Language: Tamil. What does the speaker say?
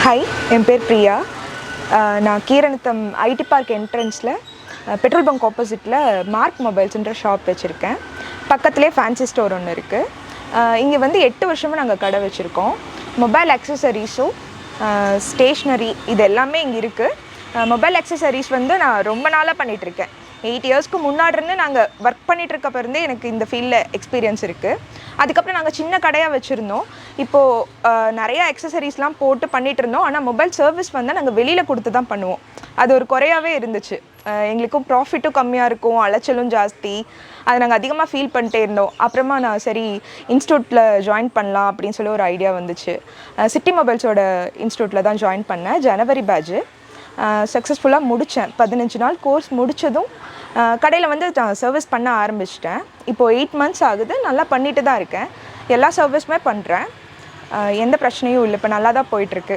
ஹாய், என் பேர் பிரியா. நான் கீரனுத்தம் ஐடி பார்க் என்ட்ரன்ஸில் பெட்ரோல் பங்க் ஆப்போசிட்டில் மார்க் மொபைல்ஸுன்ற ஷாப் வச்சுருக்கேன். பக்கத்துலேயே ஃபேன்சி ஸ்டோர் ஒன்று இருக்குது. இங்கே வந்து 8 வருஷமாக நாங்கள் கடை வச்சுருக்கோம். மொபைல் அக்சசரிஸும் ஸ்டேஷ்னரி இது எல்லாமே இங்கே இருக்குது. மொபைல் அக்சசரிஸ் வந்து நான் ரொம்ப நாளாக பண்ணிகிட்ருக்கேன். 8 இயர்ஸ்க்கு முன்னாடிருந்து நாங்கள் ஒர்க் பண்ணிகிட்ருக்கப்பருந்தே எனக்கு இந்த ஃபீல்டில் எக்ஸ்பீரியன்ஸ் இருக்குது. அதுக்கப்புறம் நாங்கள் சின்ன கடையாக வச்சுருந்தோம். இப்போது நிறையா அக்சசரிஸ்லாம் போட்டு பண்ணிகிட்டு இருந்தோம். ஆனால் மொபைல் சர்வீஸ் வந்து நாங்கள் வெளியில் கொடுத்து தான் பண்ணுவோம். அது ஒரு குறையாகவே இருந்துச்சு. எங்களுக்கும் ப்ராஃபிட்டும் கம்மியாக இருக்கும், அலைச்சலும் ஜாஸ்தி. அதை நாங்கள் அதிகமாக ஃபீல் பண்ணிட்டே இருந்தோம். அப்புறமா நான் சரி இன்ஸ்டியூட்டில் ஜாயின் பண்ணலாம் அப்படின்னு சொல்லி ஒரு ஐடியா வந்துச்சு. சிட்டி மொபைல்ஸோட இன்ஸ்டியூட்டில் தான் ஜாயின் பண்ணேன். ஜனவரி பேட்ச்சு சக்ஸஸ்ஃபுல்லாக முடித்தேன். 15 நாள் கோர்ஸ் முடித்ததும் கடையில் வந்து நான் சர்வீஸ் பண்ண ஆரம்பிச்சிட்டேன். இப்போது 8 மந்த்ஸ் ஆகுது. நல்லா பண்ணிட்டு தான் இருக்கேன். எல்லா சர்வீஸுமே பண்ணுறேன். எந்த பிரச்சனையும் இல்லை. இப்போ நல்லா தான் போயிட்டுருக்கு.